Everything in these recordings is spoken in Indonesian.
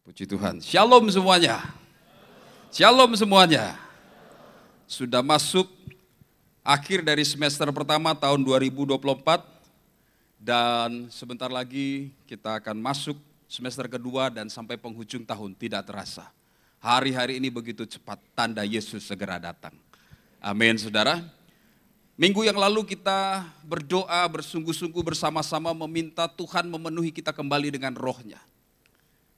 Puji Tuhan. Shalom semuanya. Shalom semuanya. Sudah masuk akhir dari semester pertama tahun 2024 dan sebentar lagi kita akan masuk semester kedua dan sampai penghujung tahun, tidak terasa. Hari-hari ini begitu cepat, tanda Yesus segera datang. Amin, saudara. Minggu yang lalu kita berdoa bersungguh-sungguh bersama-sama meminta Tuhan memenuhi kita kembali dengan roh-Nya.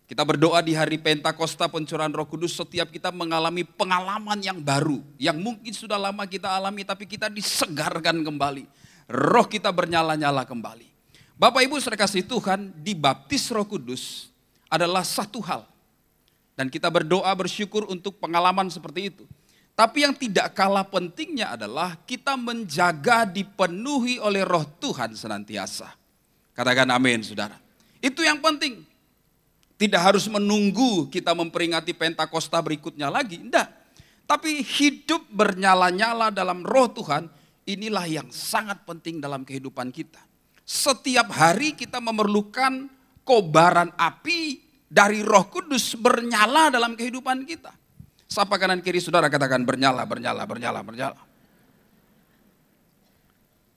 Kita berdoa di hari Pentakosta pencurahan Roh Kudus, setiap kita mengalami pengalaman yang baru, yang mungkin sudah lama kita alami tapi kita disegarkan kembali. Roh kita bernyala-nyala kembali. Bapak Ibu saudara kasih Tuhan, dibaptis Roh Kudus adalah satu hal. Dan kita berdoa bersyukur untuk pengalaman seperti itu. Tapi yang tidak kalah pentingnya adalah kita menjaga dipenuhi oleh Roh Tuhan senantiasa. Katakan amin saudara. Itu yang penting. Tidak harus menunggu kita memperingati Pentakosta berikutnya lagi, enggak. Tapi hidup bernyala-nyala dalam roh Tuhan, inilah yang sangat penting dalam kehidupan kita. Setiap hari kita memerlukan kobaran api dari Roh Kudus bernyala dalam kehidupan kita. Sapa kanan kiri saudara, katakan bernyala, bernyala, bernyala, bernyala.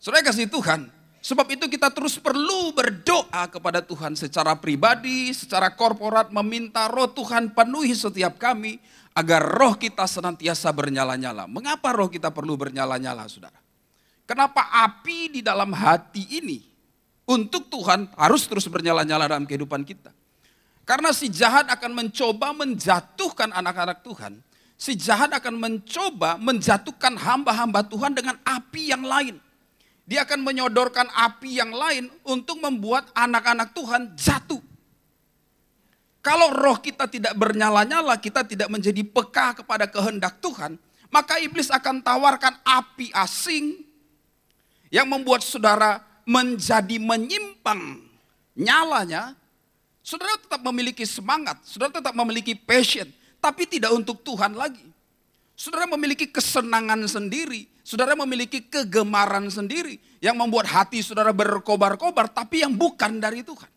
Saudara kasih Tuhan. Sebab itu kita terus perlu berdoa kepada Tuhan secara pribadi, secara korporat, meminta roh Tuhan penuhi setiap kami, agar roh kita senantiasa bernyala-nyala. Mengapa roh kita perlu bernyala-nyala saudara? Kenapa api di dalam hati ini untuk Tuhan harus terus bernyala-nyala dalam kehidupan kita? Karena si jahat akan mencoba menjatuhkan anak-anak Tuhan. Si jahat akan mencoba menjatuhkan hamba-hamba Tuhan dengan api yang lain. Dia akan menyodorkan api yang lain untuk membuat anak-anak Tuhan jatuh. Kalau roh kita tidak bernyala-nyala, kita tidak menjadi peka kepada kehendak Tuhan, maka iblis akan tawarkan api asing yang membuat saudara menjadi menyimpang nyalanya. Saudara tetap memiliki semangat, saudara tetap memiliki passion, tapi tidak untuk Tuhan lagi. Saudara memiliki kesenangan sendiri, saudara memiliki kegemaran sendiri yang membuat hati saudara berkobar-kobar tapi yang bukan dari Tuhan.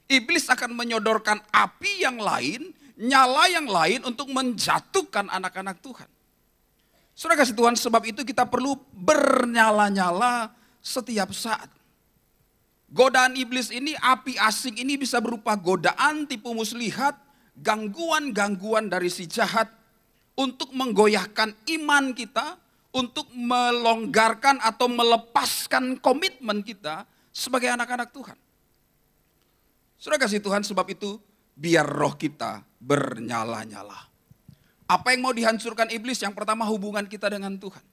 Iblis akan menyodorkan api yang lain, nyala yang lain untuk menjatuhkan anak-anak Tuhan. Saudara kasih Tuhan, sebab itu kita perlu bernyala-nyala setiap saat. Godaan iblis ini, api asing ini bisa berupa godaan, tipu muslihat, gangguan-gangguan dari si jahat, untuk menggoyahkan iman kita, untuk melonggarkan atau melepaskan komitmen kita sebagai anak-anak Tuhan. Saudara kasih Tuhan, sebab itu biar roh kita bernyala-nyala. Apa yang mau dihancurkan iblis? Yang pertama hubungan kita dengan Tuhan.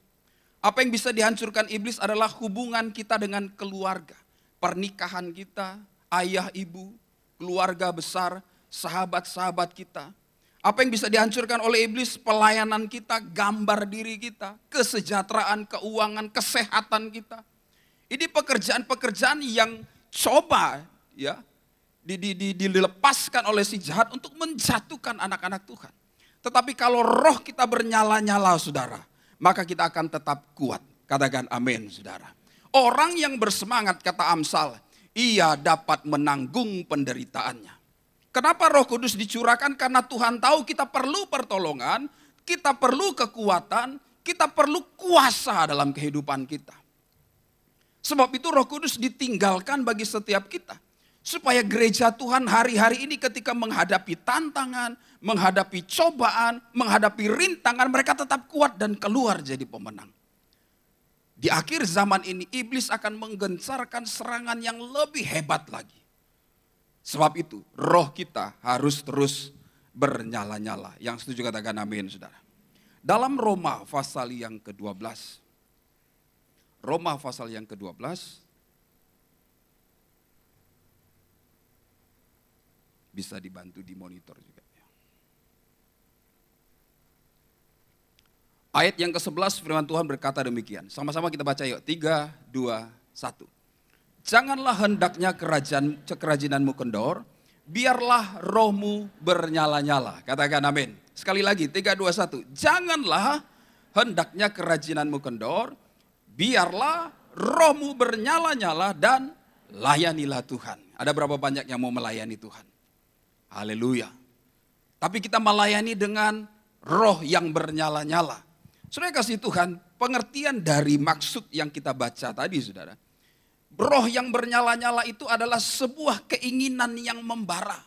Apa yang bisa dihancurkan iblis adalah hubungan kita dengan keluarga. Pernikahan kita, ayah ibu, keluarga besar, sahabat-sahabat kita. Apa yang bisa dihancurkan oleh iblis? Pelayanan kita, gambar diri kita, kesejahteraan, keuangan, kesehatan kita. Ini pekerjaan-pekerjaan yang coba ya dilepaskan oleh si jahat untuk menjatuhkan anak-anak Tuhan. Tetapi kalau roh kita bernyala-nyala saudara, maka kita akan tetap kuat. Katakan amin saudara. Orang yang bersemangat, kata Amsal, ia dapat menanggung penderitaannya. Kenapa Roh Kudus dicurahkan? Karena Tuhan tahu kita perlu pertolongan, kita perlu kekuatan, kita perlu kuasa dalam kehidupan kita. Sebab itu Roh Kudus ditinggalkan bagi setiap kita. Supaya gereja Tuhan hari-hari ini ketika menghadapi tantangan, menghadapi cobaan, menghadapi rintangan, mereka tetap kuat dan keluar jadi pemenang. Di akhir zaman ini iblis akan menggencarkan serangan yang lebih hebat lagi. Sebab itu roh kita harus terus bernyala-nyala. Yang setuju katakan amin saudara. Dalam Roma pasal yang ke-12. Roma pasal yang ke-12. Bisa dibantu di monitor juga. Ayat yang ke-11 firman Tuhan berkata demikian. Sama-sama kita baca yuk. 3, 2, 1. Janganlah hendaknya kerajinanmu kendor, biarlah rohmu bernyala-nyala. Katakan amin. Sekali lagi, 3, 2, 1. Janganlah hendaknya kerajinanmu kendor, biarlah rohmu bernyala-nyala dan layanilah Tuhan. Ada berapa banyak yang mau melayani Tuhan? Haleluya. Tapi kita melayani dengan roh yang bernyala-nyala. Saudara kasih Tuhan, pengertian dari maksud yang kita baca tadi saudara. Roh yang bernyala-nyala itu adalah sebuah keinginan yang membara.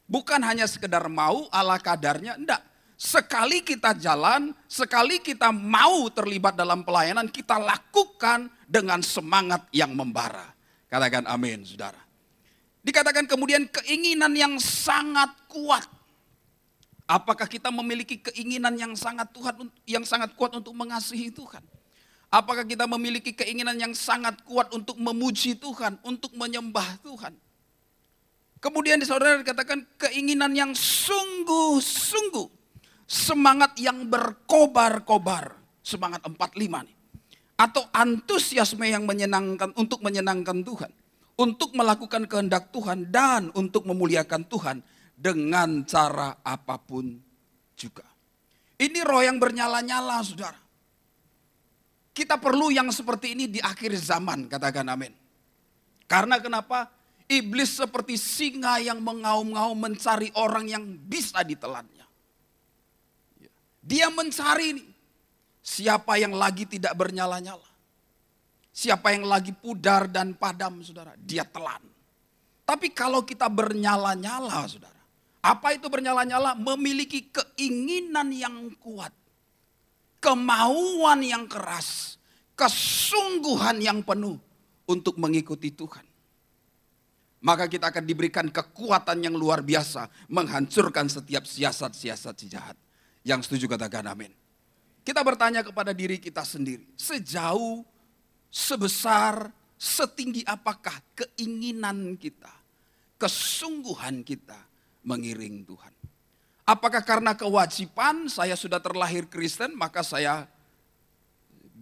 Bukan hanya sekedar mau ala kadarnya, enggak. Sekali kita jalan, sekali kita mau terlibat dalam pelayanan, kita lakukan dengan semangat yang membara. Katakan amin saudara. Dikatakan kemudian keinginan yang sangat kuat. Apakah kita memiliki keinginan yang sangat kuat untuk mengasihi Tuhan? Apakah kita memiliki keinginan yang sangat kuat untuk memuji Tuhan, untuk menyembah Tuhan? Kemudian saudara dikatakan keinginan yang sungguh-sungguh, semangat yang berkobar-kobar, semangat 45 nih. Atau antusiasme yang menyenangkan untuk menyenangkan Tuhan, untuk melakukan kehendak Tuhan dan untuk memuliakan Tuhan dengan cara apapun juga. Ini roh yang bernyala-nyala saudara. Kita perlu yang seperti ini di akhir zaman, katakan amin. Karena kenapa? Iblis seperti singa yang mengaum-ngaum mencari orang yang bisa ditelannya. Dia mencari nih, siapa yang lagi tidak bernyala-nyala. Siapa yang lagi pudar dan padam saudara, dia telan. Tapi kalau kita bernyala-nyala saudara. Apa itu bernyala-nyala? Memiliki keinginan yang kuat. Kemauan yang keras. Kesungguhan yang penuh untuk mengikuti Tuhan. Maka kita akan diberikan kekuatan yang luar biasa. Menghancurkan setiap siasat-siasat si jahat. Yang setuju katakan amin. Kita bertanya kepada diri kita sendiri. Sejauh, sebesar, setinggi apakah keinginan kita. Kesungguhan kita mengiring Tuhan. Apakah karena kewajiban saya sudah terlahir Kristen maka saya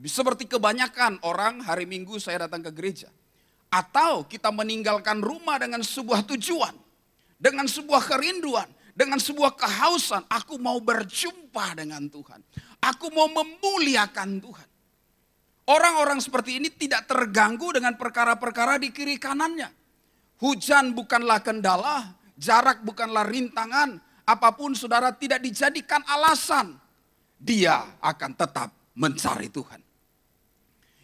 seperti kebanyakan orang hari Minggu saya datang ke gereja. Atau kita meninggalkan rumah dengan sebuah tujuan. Dengan sebuah kerinduan. Dengan sebuah kehausan. Aku mau berjumpa dengan Tuhan. Aku mau memuliakan Tuhan. Orang-orang seperti ini tidak terganggu dengan perkara-perkara di kiri kanannya. Hujan bukanlah kendala. Jarak bukanlah rintangan, apapun saudara tidak dijadikan alasan. Dia akan tetap mencari Tuhan.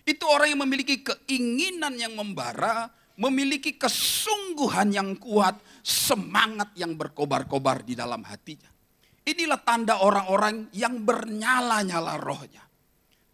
Itu orang yang memiliki keinginan yang membara, memiliki kesungguhan yang kuat, semangat yang berkobar-kobar di dalam hatinya. Inilah tanda orang-orang yang bernyala-nyala rohnya.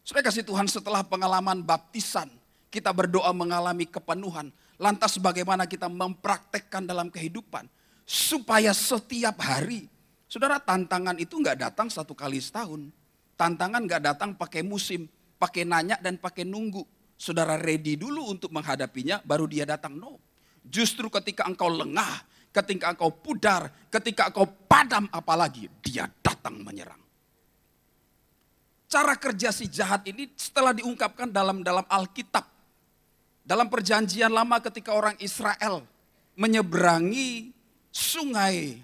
Saudara kasih Tuhan, setelah pengalaman baptisan, kita berdoa mengalami kepenuhan. Lantas bagaimana kita mempraktekkan dalam kehidupan. Supaya setiap hari, saudara tantangan itu gak datang 1 kali setahun. Tantangan gak datang pakai musim, pakai nanya dan pakai nunggu. Saudara ready dulu untuk menghadapinya, baru dia datang. No, justru ketika engkau lengah, ketika engkau pudar, ketika engkau padam apalagi, dia datang menyerang. Cara kerja si jahat ini setelah diungkapkan dalam Alkitab. Dalam perjanjian lama ketika orang Israel menyeberangi sungai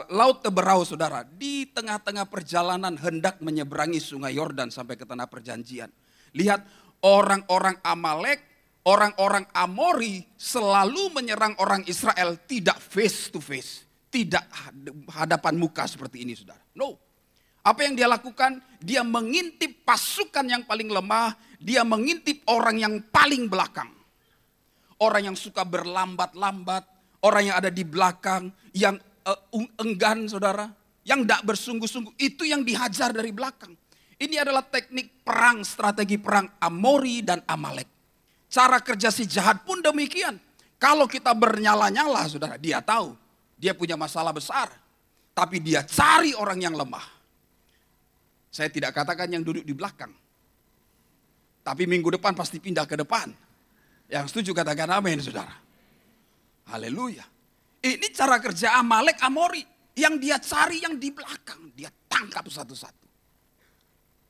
Laut Teberau saudara. Di tengah-tengah perjalanan hendak menyeberangi sungai Yordan sampai ke tanah perjanjian. Lihat orang-orang Amalek, orang-orang Amori selalu menyerang orang Israel tidak face to face. Tidak hadapan muka seperti ini saudara. No. Apa yang dia lakukan? Dia mengintip pasukan yang paling lemah. Dia mengintip orang yang paling belakang. Orang yang suka berlambat-lambat. Orang yang ada di belakang, yang enggan saudara, yang tidak bersungguh-sungguh, itu yang dihajar dari belakang. Ini adalah teknik perang, strategi perang Amori dan Amalek. Cara kerja si jahat pun demikian. Kalau kita bernyala-nyala saudara, dia tahu, dia punya masalah besar. Tapi dia cari orang yang lemah. Saya tidak katakan yang duduk di belakang. Tapi minggu depan pasti pindah ke depan. Yang setuju katakan amin saudara. Haleluya. Ini cara kerja Amalek Amori. Yang dia cari yang di belakang. Dia tangkap satu-satu.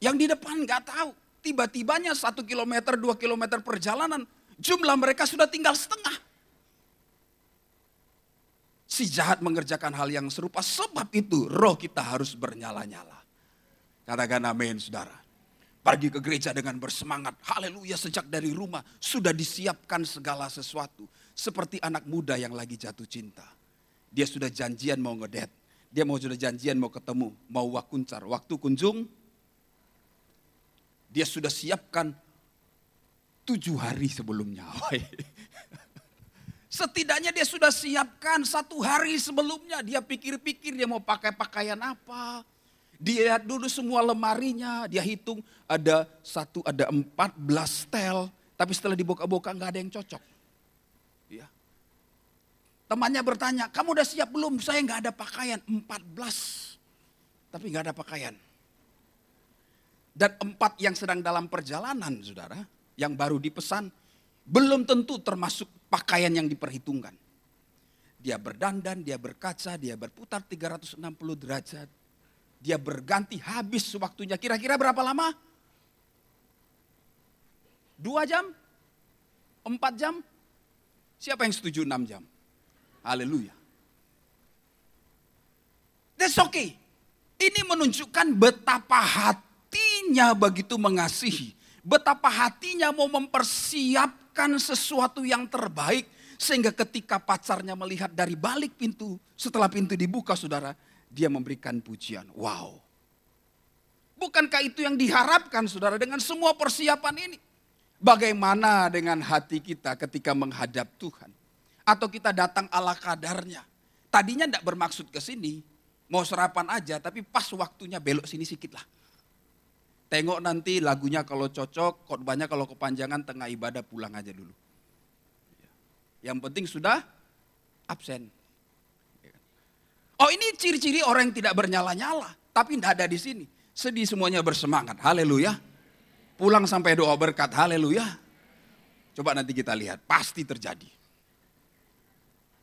Yang di depan gak tahu. Tiba-tibanya 1 kilometer, 2 kilometer perjalanan. Jumlah mereka sudah tinggal setengah. Si jahat mengerjakan hal yang serupa. Sebab itu roh kita harus bernyala-nyala. Katakan amin saudara. Pergi ke gereja dengan bersemangat. Haleluya, sejak dari rumah sudah disiapkan segala sesuatu. Seperti anak muda yang lagi jatuh cinta. Dia sudah janjian mau ngedate. Dia mau sudah janjian, mau ketemu, mau wakuncar. Waktu kunjung, dia sudah siapkan 7 hari sebelumnya. Setidaknya dia sudah siapkan 1 hari sebelumnya. Dia pikir-pikir dia mau pakai pakaian apa. Dia lihat dulu semua lemarinya. Dia hitung ada 14 setel. Tapi setelah dibuka-buka nggak ada yang cocok. Ya. Temannya bertanya, kamu udah siap belum? Saya nggak ada pakaian. 14. Tapi nggak ada pakaian. Dan 4 yang sedang dalam perjalanan, saudara. Yang baru dipesan. Belum tentu termasuk pakaian yang diperhitungkan. Dia berdandan, dia berkaca, dia berputar 360 derajat. Dia berganti, habis waktunya. Kira-kira berapa lama? 2 jam? 4 jam? Siapa yang setuju 6 jam? Haleluya. That's okay. Ini menunjukkan betapa hatinya begitu mengasihi. Betapa hatinya mau mempersiapkan sesuatu yang terbaik. Sehingga ketika pacarnya melihat dari balik pintu. Setelah pintu dibuka, saudara. Dia memberikan pujian. Wow. Bukankah itu yang diharapkan, saudara, dengan semua persiapan ini? Bagaimana dengan hati kita ketika menghadap Tuhan? Atau kita datang ala kadarnya. Tadinya tidak bermaksud ke sini. Mau sarapan aja, tapi pas waktunya belok sini sedikit lah. Tengok nanti lagunya kalau cocok, khotbahnya kalau kepanjangan, tengah ibadah pulang aja dulu. Yang penting sudah absen. Oh, ini ciri-ciri orang yang tidak bernyala-nyala, tapi tidak ada di sini. Sedih semuanya bersemangat, haleluya. Pulang sampai doa berkat, haleluya. Coba nanti kita lihat, pasti terjadi.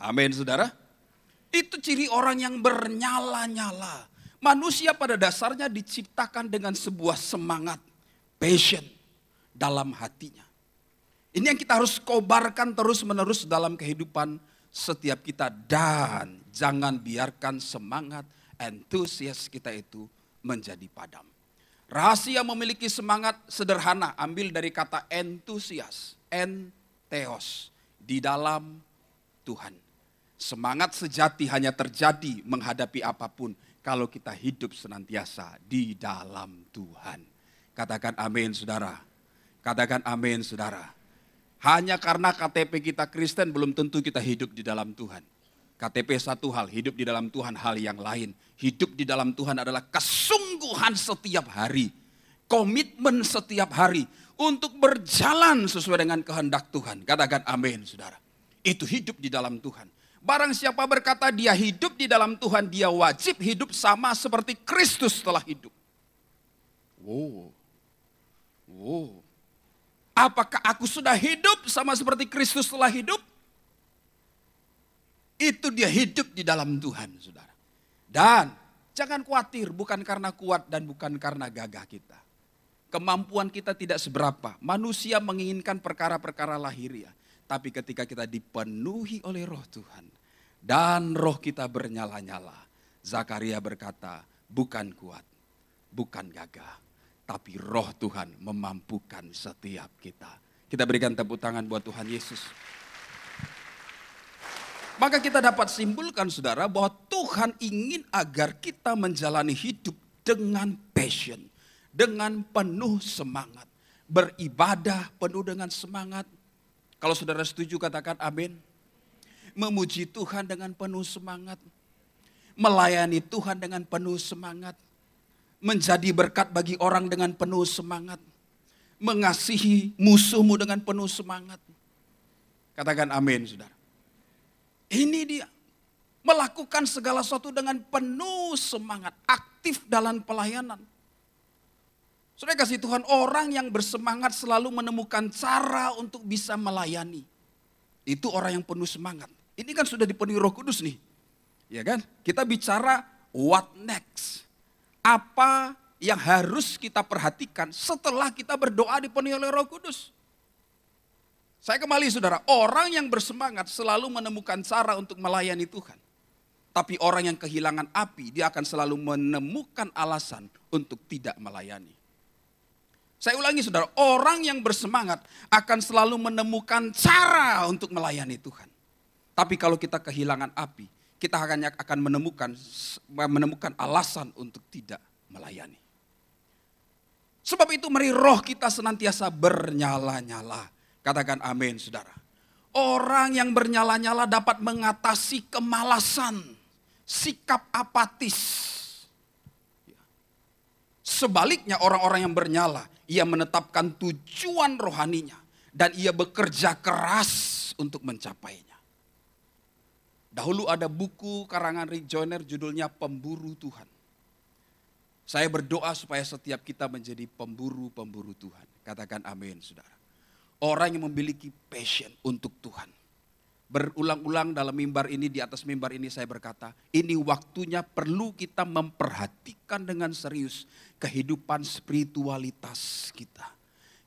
Amin, saudara. Itu ciri orang yang bernyala-nyala. Manusia pada dasarnya diciptakan dengan sebuah semangat, passion dalam hatinya. Ini yang kita harus kobarkan terus-menerus dalam kehidupan setiap kita. Dan jangan biarkan semangat, antusias kita itu menjadi padam. Rahasia memiliki semangat sederhana, ambil dari kata entusias, entheos, di dalam Tuhan. Semangat sejati hanya terjadi menghadapi apapun kalau kita hidup senantiasa di dalam Tuhan. Katakan amin, saudara. Katakan amin, saudara. Hanya karena KTP kita Kristen belum tentu kita hidup di dalam Tuhan. KTP satu hal, hidup di dalam Tuhan hal yang lain. Hidup di dalam Tuhan adalah kesungguhan setiap hari. Komitmen setiap hari untuk berjalan sesuai dengan kehendak Tuhan. Katakan amin, saudara. Itu hidup di dalam Tuhan. Barang siapa berkata dia hidup di dalam Tuhan, dia wajib hidup sama seperti Kristus telah hidup. Wow. Apakah aku sudah hidup sama seperti Kristus telah hidup? Itu dia hidup di dalam Tuhan, saudara. Dan jangan khawatir, bukan karena kuat dan bukan karena gagah kita. Kemampuan kita tidak seberapa. Manusia menginginkan perkara-perkara lahiriah. Tapi ketika kita dipenuhi oleh roh Tuhan. Dan roh kita bernyala-nyala. Zakaria berkata, bukan kuat, bukan gagah. Tapi roh Tuhan memampukan setiap kita. Kita berikan tepuk tangan buat Tuhan Yesus. Maka kita dapat simpulkan, saudara, bahwa Tuhan ingin agar kita menjalani hidup dengan passion. Dengan penuh semangat. Beribadah penuh dengan semangat. Kalau saudara setuju katakan amin. Memuji Tuhan dengan penuh semangat. Melayani Tuhan dengan penuh semangat. Menjadi berkat bagi orang dengan penuh semangat. Mengasihi musuhmu dengan penuh semangat. Katakan amin, saudara. Ini dia. Melakukan segala sesuatu dengan penuh semangat. Aktif dalam pelayanan. Saudara kasih Tuhan, orang yang bersemangat selalu menemukan cara untuk bisa melayani. Itu orang yang penuh semangat. Ini kan sudah dipenuhi Roh Kudus nih. Ya kan? Kita bicara what next. Apa yang harus kita perhatikan setelah kita berdoa dipenuhi oleh Roh Kudus. Saya kembali, saudara, orang yang bersemangat selalu menemukan cara untuk melayani Tuhan. Tapi orang yang kehilangan api, dia akan selalu menemukan alasan untuk tidak melayani. Saya ulangi, saudara, orang yang bersemangat akan selalu menemukan cara untuk melayani Tuhan. Tapi kalau kita kehilangan api, kita akan menemukan alasan untuk tidak melayani. Sebab itu mari roh kita senantiasa bernyala-nyala. Katakan amin, saudara. Orang yang bernyala-nyala dapat mengatasi kemalasan, sikap apatis. Sebaliknya orang-orang yang bernyala, ia menetapkan tujuan rohaninya dan ia bekerja keras untuk mencapainya. Dahulu ada buku karangan Rick Joyner judulnya Pemburu Tuhan. Saya berdoa supaya setiap kita menjadi pemburu-pemburu Tuhan. Katakan amin, saudara. Orang yang memiliki passion untuk Tuhan. Berulang-ulang dalam mimbar ini, di atas mimbar ini saya berkata, ini waktunya perlu kita memperhatikan dengan serius kehidupan spiritualitas kita.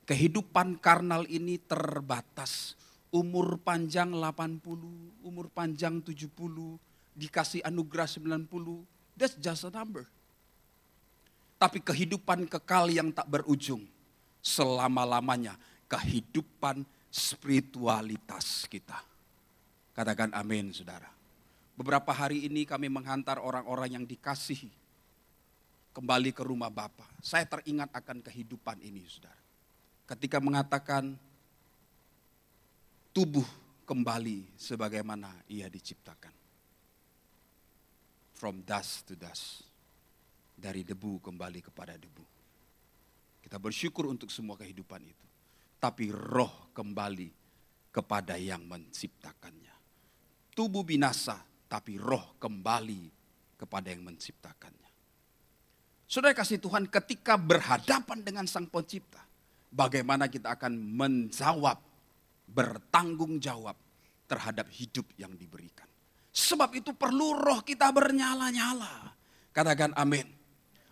Kehidupan karnal ini terbatas. Umur panjang 80, umur panjang 70, dikasih anugerah 90, that's just a number. Tapi kehidupan kekal yang tak berujung, selama-lamanya kehidupan spiritualitas kita. Katakan amin, saudara. Beberapa hari ini kami menghantar orang-orang yang dikasihi kembali ke rumah Bapa. Saya teringat akan kehidupan ini, saudara. Ketika mengatakan tubuh kembali sebagaimana ia diciptakan. From dust to dust. Dari debu kembali kepada debu. Kita bersyukur untuk semua kehidupan itu. Tapi roh kembali kepada yang menciptakannya. Tubuh binasa, tapi roh kembali kepada yang menciptakannya. Saudara kasih Tuhan, ketika berhadapan dengan Sang Pencipta, bagaimana kita akan menjawab, bertanggung jawab terhadap hidup yang diberikan. Sebab itu perlu roh kita bernyala-nyala. Katakan amin.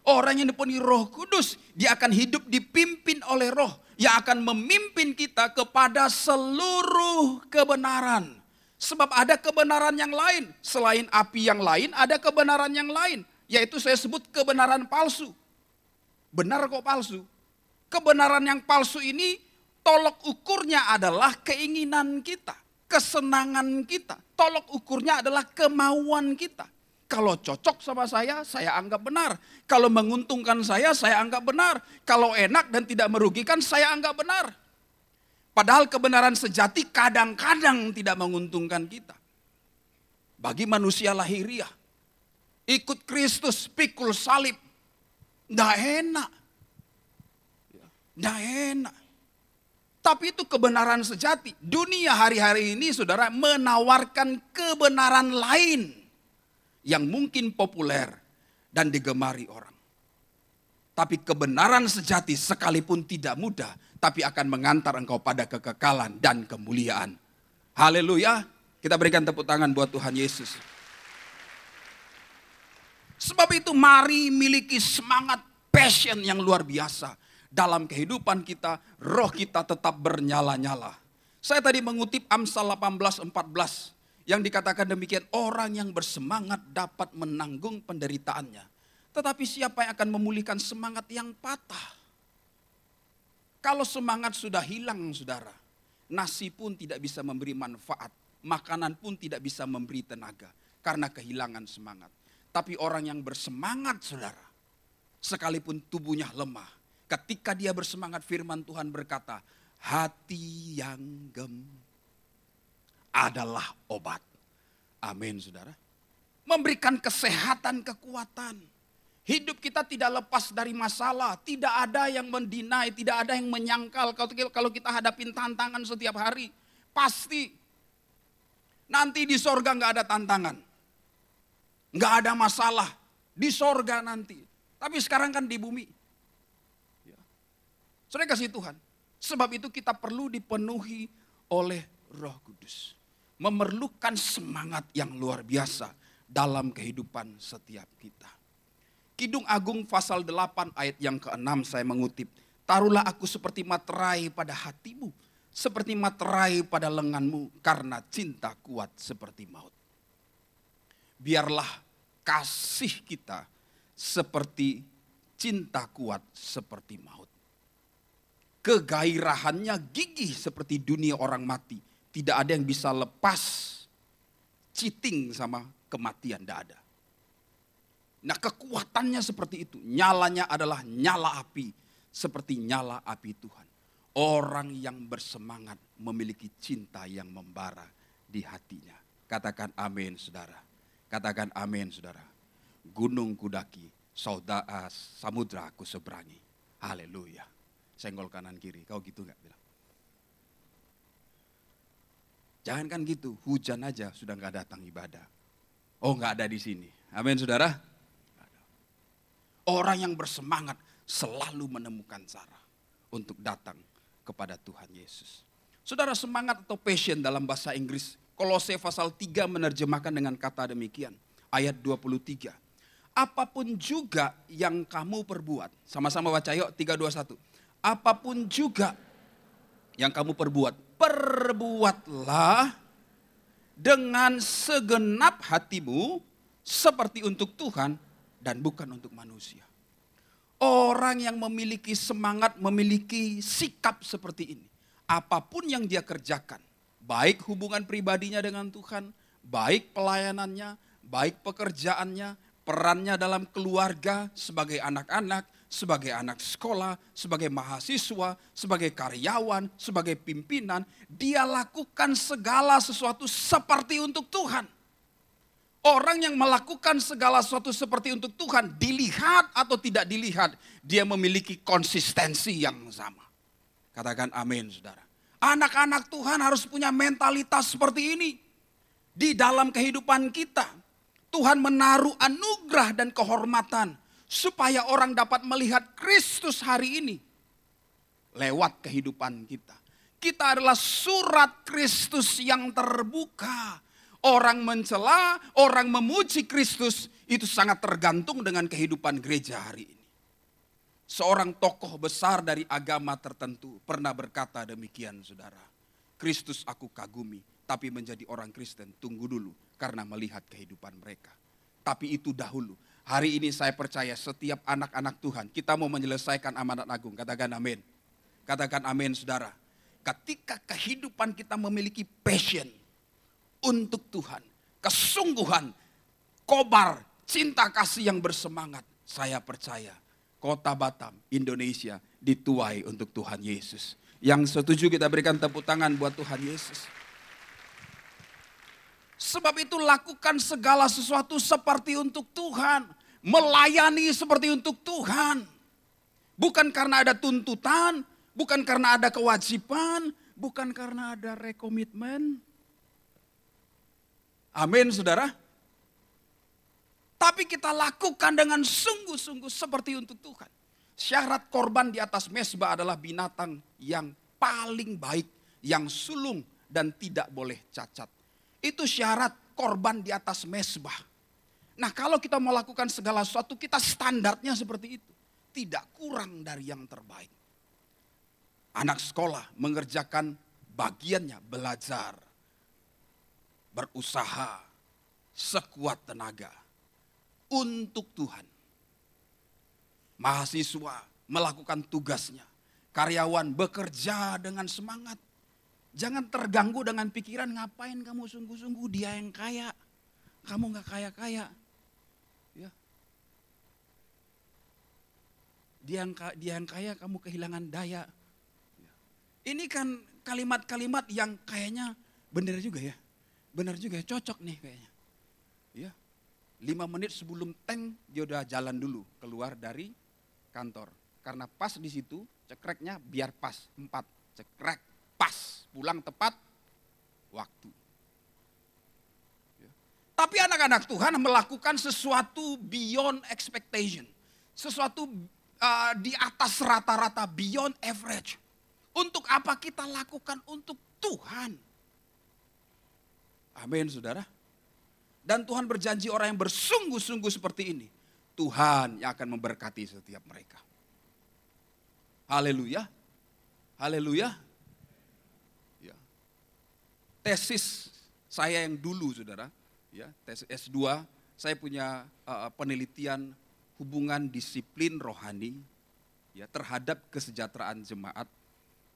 Orang yang dipenuhi Roh Kudus, dia akan hidup dipimpin oleh roh yang akan memimpin kita kepada seluruh kebenaran. Sebab ada kebenaran yang lain, selain api yang lain ada kebenaran yang lain. Yaitu saya sebut kebenaran palsu. Benar kok palsu? Kebenaran yang palsu ini tolok ukurnya adalah keinginan kita, kesenangan kita. Tolok ukurnya adalah kemauan kita. Kalau cocok sama saya anggap benar. Kalau menguntungkan saya anggap benar. Kalau enak dan tidak merugikan, saya anggap benar. Padahal kebenaran sejati kadang-kadang tidak menguntungkan kita. Bagi manusia lahiriah, ikut Kristus, pikul salib, tidak enak. Tidak enak. Tapi itu kebenaran sejati. Dunia hari-hari ini, saudara, menawarkan kebenaran lain yang mungkin populer dan digemari orang. Tapi kebenaran sejati sekalipun tidak mudah, tapi akan mengantar engkau pada kekekalan dan kemuliaan. Haleluya. Kita berikan tepuk tangan buat Tuhan Yesus. Sebab itu mari miliki semangat passion yang luar biasa. Dalam kehidupan kita, roh kita tetap bernyala-nyala. Saya tadi mengutip Amsal 18:14. Yang dikatakan demikian, orang yang bersemangat dapat menanggung penderitaannya. Tetapi siapa yang akan memulihkan semangat yang patah? Kalau semangat sudah hilang, saudara, nasi pun tidak bisa memberi manfaat. Makanan pun tidak bisa memberi tenaga karena kehilangan semangat. Tapi orang yang bersemangat, saudara, sekalipun tubuhnya lemah, ketika dia bersemangat, firman Tuhan berkata, hati yang gembira adalah obat. Amin, saudara. Memberikan kesehatan, kekuatan. Hidup kita tidak lepas dari masalah. Tidak ada yang mendinai, tidak ada yang menyangkal. Kalau kita hadapin tantangan setiap hari, pasti nanti di sorga nggak ada tantangan. Nggak ada masalah. Di sorga nanti. Tapi sekarang kan di bumi. Saudara kasih Tuhan. Sebab itu kita perlu dipenuhi oleh Roh Kudus. Memerlukan semangat yang luar biasa dalam kehidupan setiap kita. Kidung Agung pasal 8 ayat yang ke-6 saya mengutip. Taruhlah aku seperti materai pada hatimu, seperti materai pada lenganmu, karena cinta kuat seperti maut. Biarlah kasih kita seperti cinta kuat seperti maut. Kegairahannya gigih seperti dunia orang mati. Tidak ada yang bisa lepas cheating sama kematian tidak ada. Nah kekuatannya seperti itu. Nyalanya adalah nyala api. Seperti nyala api Tuhan. Orang yang bersemangat memiliki cinta yang membara di hatinya. Katakan amin saudara. Katakan amin saudara. Gunung kudaki, saudara samudra aku seberangi. Haleluya. Senggol kanan kiri, kau gitu gak bilang? Jangan kan gitu, hujan aja sudah gak datang ibadah. Oh gak ada di sini. Amin saudara. Orang yang bersemangat selalu menemukan cara untuk datang kepada Tuhan Yesus. Saudara, semangat atau passion dalam bahasa Inggris, Kolose pasal 3 menerjemahkan dengan kata demikian. Ayat 23. Apapun juga yang kamu perbuat. Sama-sama baca yuk, 3, 2, 1. Apapun juga yang kamu perbuat. Perbuatlah dengan segenap hatimu seperti untuk Tuhan dan bukan untuk manusia. Orang yang memiliki semangat, memiliki sikap seperti ini. Apapun yang dia kerjakan, baik hubungan pribadinya dengan Tuhan, baik pelayanannya, baik pekerjaannya, perannya dalam keluarga, sebagai anak-anak, sebagai anak sekolah, sebagai mahasiswa, sebagai karyawan, sebagai pimpinan, dia lakukan segala sesuatu seperti untuk Tuhan. Orang yang melakukan segala sesuatu seperti untuk Tuhan, dilihat atau tidak dilihat, dia memiliki konsistensi yang sama. Katakan amin saudara. Anak-anak Tuhan harus punya mentalitas seperti ini. Di dalam kehidupan kita, Tuhan menaruh anugerah dan kehormatan supaya orang dapat melihat Kristus hari ini lewat kehidupan kita. Kita adalah surat Kristus yang terbuka. Orang mencela, orang memuji Kristus, itu sangat tergantung dengan kehidupan gereja hari ini. Seorang tokoh besar dari agama tertentu pernah berkata demikian saudara. Kristus aku kagumi, tapi menjadi orang Kristen tunggu dulu karena melihat kehidupan mereka. Tapi itu dahulu. Hari ini saya percaya setiap anak-anak Tuhan, kita mau menyelesaikan amanat agung. Katakan amin. Katakan amin saudara. Ketika kehidupan kita memiliki passion untuk Tuhan, kesungguhan, kobar, cinta kasih yang bersemangat. Saya percaya Kota Batam, Indonesia dituai untuk Tuhan Yesus. Yang setuju kita berikan tepuk tangan buat Tuhan Yesus. Sebab itu lakukan segala sesuatu seperti untuk Tuhan. Melayani seperti untuk Tuhan. Bukan karena ada tuntutan, bukan karena ada kewajiban, bukan karena ada rekomitmen. Amin saudara. Tapi kita lakukan dengan sungguh-sungguh seperti untuk Tuhan. Syarat korban di atas mezbah adalah binatang yang paling baik, yang sulung dan tidak boleh cacat. Itu syarat korban di atas mezbah. Nah kalau kita melakukan segala sesuatu, kita standarnya seperti itu. Tidak kurang dari yang terbaik. Anak sekolah mengerjakan bagiannya, belajar, berusaha sekuat tenaga untuk Tuhan. Mahasiswa melakukan tugasnya. Karyawan bekerja dengan semangat. Jangan terganggu dengan pikiran ngapain kamu sungguh-sungguh, dia yang kaya. Kamu gak kaya-kaya. Ya. Dia yang kaya, kamu kehilangan daya. Ya. Ini kan kalimat-kalimat yang kayaknya benar juga ya. Benar juga, cocok nih kayaknya. Ya, 5 menit sebelum tank dia udah jalan dulu keluar dari kantor. Karena pas di situ cekreknya biar pas 4 cekrek pas pulang tepat waktu. Ya. Tapi anak-anak Tuhan melakukan sesuatu beyond expectation, sesuatu di atas rata-rata, beyond average. Untuk apa kita lakukan? Untuk Tuhan. Amin saudara. Dan Tuhan berjanji orang yang bersungguh-sungguh seperti ini, Tuhan yang akan memberkati setiap mereka. Haleluya. Haleluya. Ya. Tesis saya yang dulu saudara, ya, tesis S2, saya punya penelitian hubungan disiplin rohani ya, terhadap kesejahteraan jemaat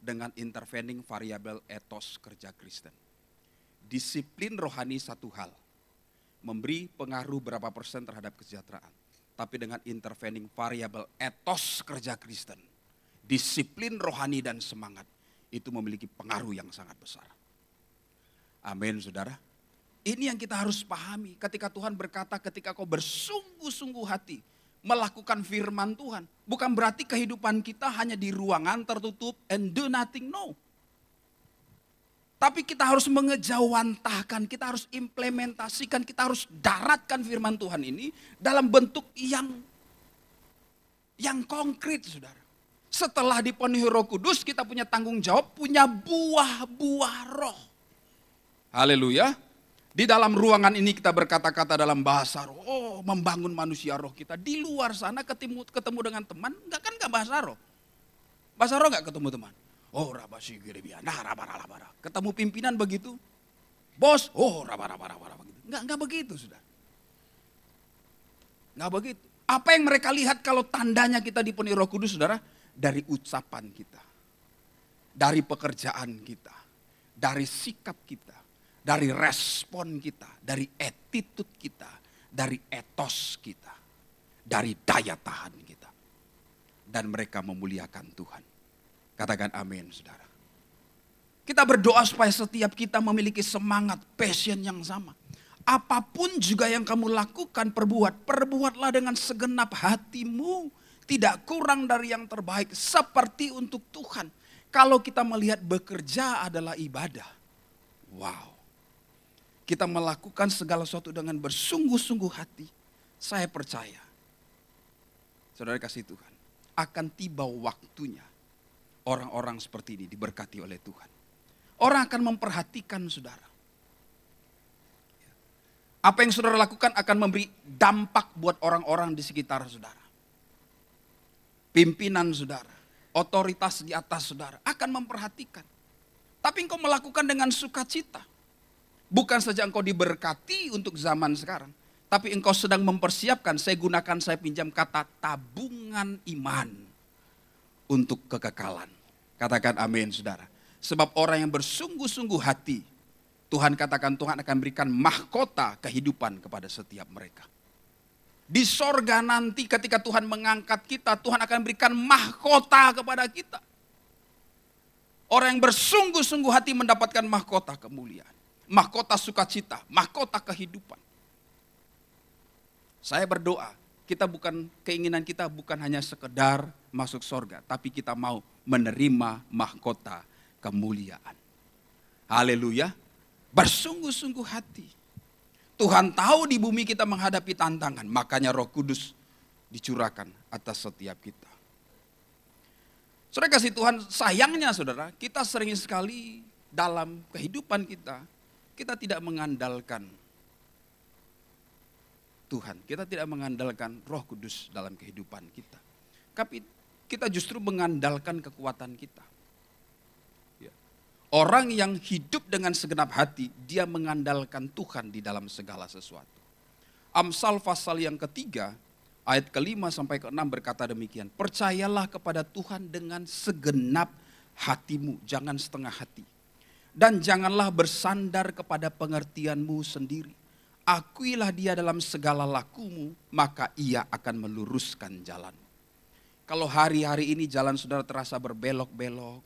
dengan intervening variabel etos kerja Kristen. Disiplin rohani satu hal, memberi pengaruh berapa persen terhadap kesejahteraan. Tapi dengan intervening variabel etos kerja Kristen, disiplin rohani dan semangat, itu memiliki pengaruh yang sangat besar. Amin, saudara. Ini yang kita harus pahami ketika Tuhan berkata, ketika kau bersungguh-sungguh hati melakukan firman Tuhan. Bukan berarti kehidupan kita hanya di ruangan tertutup and do nothing, no. Tapi kita harus mengejawantahkan, kita harus implementasikan, kita harus daratkan firman Tuhan ini dalam bentuk yang konkret, saudara. Setelah dipenuhi Roh Kudus, kita punya tanggung jawab, punya buah-buah roh. Haleluya. Di dalam ruangan ini kita berkata-kata dalam bahasa roh, membangun manusia roh kita. Di luar sana ketemu dengan teman, enggak bahasa roh. Bahasa roh enggak ketemu teman. Oh rabasi gerebiana, nah rabara. Ketemu pimpinan begitu. Bos, oh rabara begitu. Enggak begitu, saudara. Enggak begitu. Apa yang mereka lihat kalau tandanya kita dipenuhi Roh Kudus, saudara? Dari ucapan kita. Dari pekerjaan kita. Dari sikap kita. Dari respon kita. Dari attitude kita. Dari etos kita. Dari daya tahan kita. Dan mereka memuliakan Tuhan. Katakan amin, saudara. Kita berdoa supaya setiap kita memiliki semangat, passion yang sama. Apapun juga yang kamu lakukan, perbuatlah dengan segenap hatimu. Tidak kurang dari yang terbaik, seperti untuk Tuhan. Kalau kita melihat bekerja adalah ibadah. Wow. Kita melakukan segala sesuatu dengan bersungguh-sungguh hati. Saya percaya, saudara kasih Tuhan, akan tiba waktunya. Orang-orang seperti ini diberkati oleh Tuhan. Orang akan memperhatikan saudara. Apa yang saudara lakukan akan memberi dampak buat orang-orang di sekitar saudara. Pimpinan saudara, otoritas di atas saudara akan memperhatikan. Tapi engkau melakukan dengan sukacita. Bukan saja engkau diberkati untuk zaman sekarang. Tapi engkau sedang mempersiapkan, saya pinjam kata tabungan iman untuk kekekalan. Katakan amin, saudara. Sebab orang yang bersungguh-sungguh hati, Tuhan katakan Tuhan akan berikan mahkota kehidupan kepada setiap mereka. Di sorga nanti ketika Tuhan mengangkat kita, Tuhan akan berikan mahkota kepada kita. Orang yang bersungguh-sungguh hati mendapatkan mahkota kemuliaan. Mahkota sukacita, mahkota kehidupan. Saya berdoa, keinginan kita bukan hanya sekedar masuk sorga, tapi kita mau menerima mahkota kemuliaan. Haleluya. Bersungguh-sungguh hati. Tuhan tahu di bumi kita menghadapi tantangan, makanya Roh Kudus dicurahkan atas setiap kita. Saudara kasih Tuhan, sayangnya saudara, kita sering sekali dalam kehidupan kita tidak mengandalkan Tuhan. Kita tidak mengandalkan Roh Kudus dalam kehidupan kita. Tapi kita justru mengandalkan kekuatan kita. Ya. Orang yang hidup dengan segenap hati, dia mengandalkan Tuhan di dalam segala sesuatu. Amsal pasal yang ketiga, ayat ke-5 sampai ke-6 berkata demikian. Percayalah kepada Tuhan dengan segenap hatimu, jangan setengah hati. Dan janganlah bersandar kepada pengertianmu sendiri. Akuilah dia dalam segala lakumu, maka ia akan meluruskan jalanmu. Kalau hari-hari ini jalan saudara terasa berbelok-belok,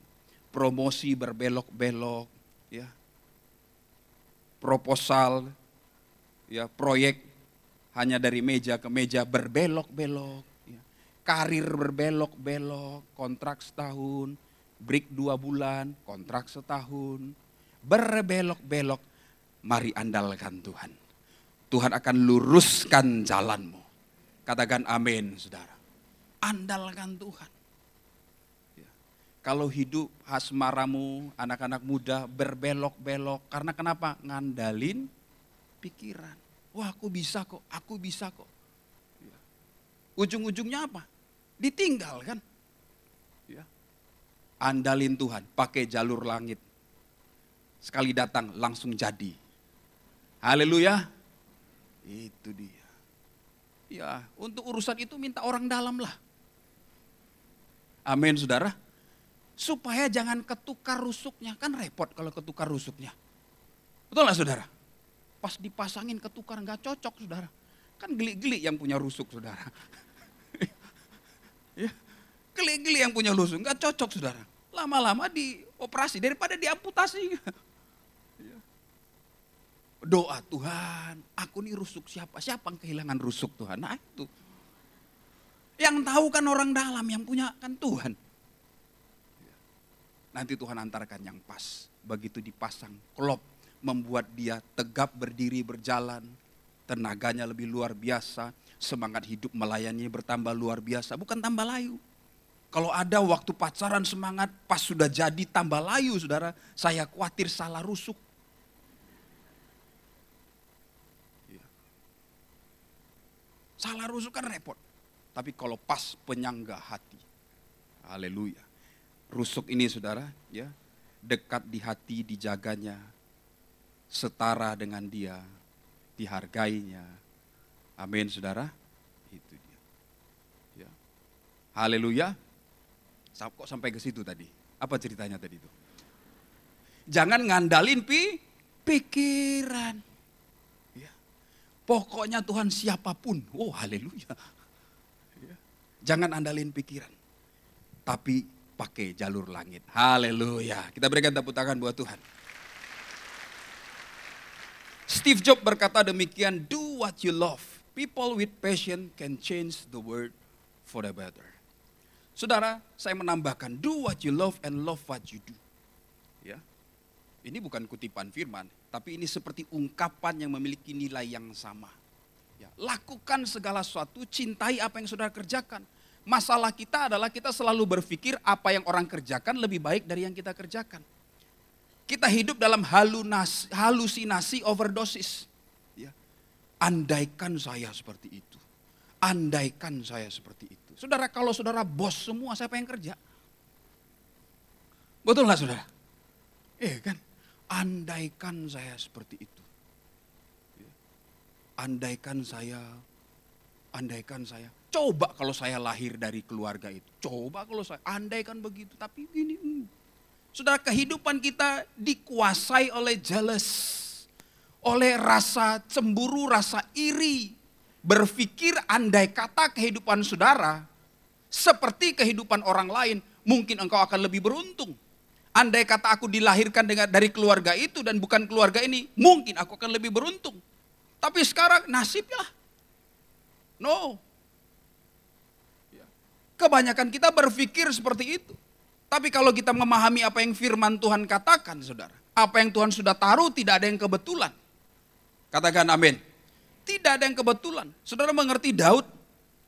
promosi berbelok-belok, ya, proposal, ya, proyek hanya dari meja ke meja berbelok-belok, ya, karir berbelok-belok, kontrak setahun, break 2 bulan, kontrak setahun, berbelok-belok, mari andalkan Tuhan. Tuhan akan luruskan jalanmu. Katakan amin, saudara. Andalkan Tuhan. Ya. Kalau hidup asmaramu, anak-anak muda berbelok-belok. Karena kenapa? Ngandalin pikiran. Wah aku bisa kok. Ya. Ujung-ujungnya apa? Ditinggal kan? Ya. Andalin Tuhan, pakai jalur langit. Sekali datang langsung jadi. Haleluya. Itu dia. Ya, untuk urusan itu minta orang dalam lah. Amin, saudara. Supaya jangan ketukar rusuknya. Kan repot kalau ketukar rusuknya. Betul gak, saudara? pas dipasangin ketukar nggak cocok saudara. Kan geli-geli yang punya rusuk saudara. Ya, geli-geli yang punya rusuk nggak cocok saudara. Lama-lama dioperasi daripada diamputasi. Doa, Tuhan, aku nih rusuk siapa? Siapa yang kehilangan rusuk Tuhan? Nah itu. Yang tahu kan orang dalam, yang punya kan Tuhan. Nanti Tuhan antarkan yang pas. Begitu dipasang, klop, membuat dia tegap berdiri berjalan. Tenaganya lebih luar biasa. Semangat hidup melayani bertambah luar biasa. Bukan tambah layu. Kalau ada waktu pacaran semangat, pas sudah jadi tambah layu saudara. Saya khawatir salah rusuk. Salah rusuk kan repot. Tapi kalau pas penyangga hati. Haleluya. Rusuk ini saudara, ya, dekat di hati, dijaganya, setara dengan dia, dihargainya. Amin saudara. Itu dia. Ya. Haleluya. Kok sampai ke situ tadi? Apa ceritanya tadi itu? Jangan ngandalin pikiran. Ya. Pokoknya Tuhan siapapun. Oh haleluya. Ya. Jangan andalin pikiran. Tapi pakai jalur langit. Haleluya. Kita berikan tepuk tangan buat Tuhan. Steve Jobs berkata demikian, do what you love. People with passion can change the world for the better. Saudara, saya menambahkan, do what you love and love what you do. Ya. Ini bukan kutipan firman, tapi ini seperti ungkapan yang memiliki nilai yang sama. Ya. Lakukan segala sesuatu, cintai apa yang saudara kerjakan. Masalah kita adalah kita selalu berpikir apa yang orang kerjakan lebih baik dari yang kita kerjakan. Kita hidup dalam halusinasi overdosis. Ya. Andaikan saya seperti itu. Andaikan saya seperti itu. Saudara, kalau saudara bos semua, siapa yang kerja? Betul nggak saudara? Kan? Andaikan saya seperti itu. Ya. Andaikan saya. Coba kalau saya lahir dari keluarga itu. Coba kalau saya, andaikan begitu. Tapi gini, saudara, kehidupan kita dikuasai oleh jealous. Oleh rasa cemburu, rasa iri. Berpikir andai kata kehidupan saudara seperti kehidupan orang lain, mungkin engkau akan lebih beruntung. Andai kata aku dilahirkan dari keluarga itu dan bukan keluarga ini, mungkin aku akan lebih beruntung. Tapi sekarang nasibnya. No. Kebanyakan kita berpikir seperti itu. Tapi kalau kita memahami apa yang firman Tuhan katakan, saudara. Apa yang Tuhan sudah taruh tidak ada yang kebetulan. Katakan amin. Tidak ada yang kebetulan. Saudara mengerti Daud?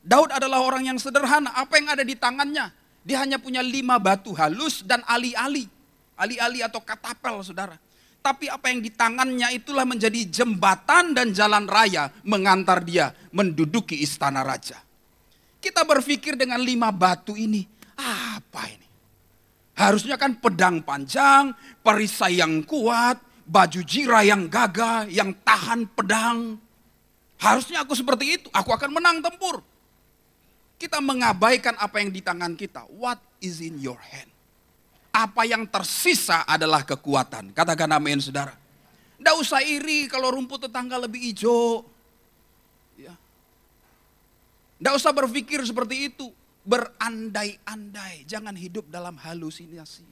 Daud adalah orang yang sederhana. Apa yang ada di tangannya? Dia hanya punya 5 batu halus dan ali-ali. Ali-ali atau katapel saudara. Tapi apa yang di tangannya itulah menjadi jembatan dan jalan raya mengantar dia menduduki istana raja. Kita berpikir dengan 5 batu ini, apa ini? Harusnya kan pedang panjang, perisai yang kuat, baju jira yang gagah, yang tahan pedang. Harusnya aku seperti itu, aku akan menang tempur. Kita mengabaikan apa yang di tangan kita. What is in your hand? Apa yang tersisa adalah kekuatan. Katakan amin saudara. Nggak usah iri kalau rumput tetangga lebih hijau. Ya. Nggak usah berpikir seperti itu. Berandai-andai. Jangan hidup dalam halusinasi.